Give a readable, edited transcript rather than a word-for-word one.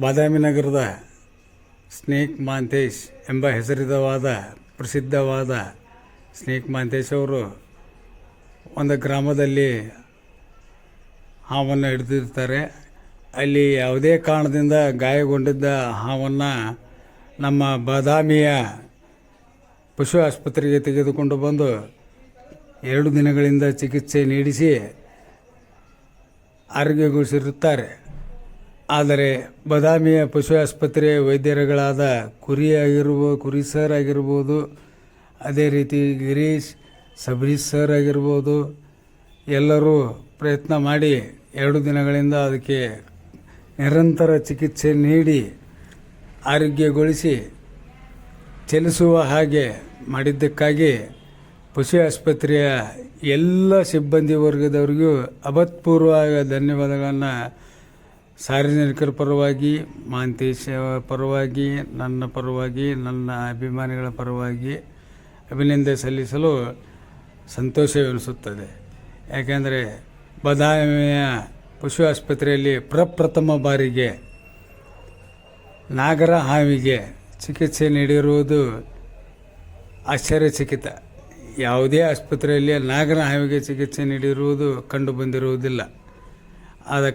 ಬಾದಾಮಿ ನಗರದ ಸ್ನೇಕ್ ಮಹಾಂತೇಶ್ ಎಂಬ ಪ್ರಸಿದ್ಧವಾದ ಸ್ನೇಕ್ ಮಹಾಂತೇಶ್ ಅವರು ಒಂದು ಗ್ರಾಮದಲ್ಲಿ ಹಾವನ್ನು ಹಿಡಿದಿರ್ತಾರೆ. ಅಲ್ಲಿ ಯಾವುದೇ ಕಾರಣದಿಂದ ಗಾಯಗೊಂಡಿದ್ದ ಹಾವನ್ನು ನಮ್ಮ ಬಾದಾಮಿಯ ಪಶು ಆಸ್ಪತ್ರೆಗೆ ತೆಗೆದುಕೊಂಡು ಬಂದು 2 ದಿನಗಳಿಂದ ಚಿಕಿತ್ಸೆ ನೀಡಿಸಿ ಆರೋಗ್ಯಗೊಳಿಸಿರುತ್ತಾರೆ. ಆದರೆ ಬಾದಾಮಿಯ ಪಶು ಆಸ್ಪತ್ರೆಯ ವೈದ್ಯರುಗಳಾದ ಕುರಿ ಸರ್ ಆಗಿರ್ಬೋದು, ಅದೇ ರೀತಿ ಗಿರೀಶ್ ಸಬ್ರೀಶ್ ಸರ್ ಆಗಿರ್ಬೋದು, ಎಲ್ಲರೂ ಪ್ರಯತ್ನ ಮಾಡಿ 2 ದಿನಗಳಿಂದ ಅದಕ್ಕೆ ನಿರಂತರ ಚಿಕಿತ್ಸೆ ನೀಡಿ ಆರೋಗ್ಯಗೊಳಿಸಿ ಚಲಿಸುವ ಹಾಗೆ ಮಾಡಿದ್ದಕ್ಕಾಗಿ ಪಶು ಆಸ್ಪತ್ರೆಯ ಎಲ್ಲ ಸಿಬ್ಬಂದಿ ವರ್ಗದವರಿಗೂ ಅಭೂತಪೂರ್ವ ಧನ್ಯವಾದಗಳನ್ನು ಸಾರ್ವಜನಿಕರ ಪರವಾಗಿ, ಮಹಾಂತೇಶ್ ಪರವಾಗಿ, ನನ್ನ ಪರವಾಗಿ, ನನ್ನ ಅಭಿಮಾನಿಗಳ ಪರವಾಗಿ ಅಭಿನಂದನೆ ಸಲ್ಲಿಸಲು ಸಂತೋಷವೆನಿಸುತ್ತದೆ. ಯಾಕೆಂದರೆ ಬಾದಾಮಿಯ ಪಶು ಆಸ್ಪತ್ರೆಯಲ್ಲಿ ಪ್ರಪ್ರಥಮ ಬಾರಿಗೆ ನಾಗರ ಹಾವಿಗೆ ಚಿಕಿತ್ಸೆ ನೀಡಿರುವುದು ಆಶ್ಚರ್ಯಚಕಿತ. ಯಾವುದೇ ಆಸ್ಪತ್ರೆಯಲ್ಲಿ ನಾಗರ ಹಾವಿಗೆ ಚಿಕಿತ್ಸೆ ನೀಡಿರುವುದು ಕಂಡು ಬಂದಿರುವುದಿಲ್ಲ. ಆದ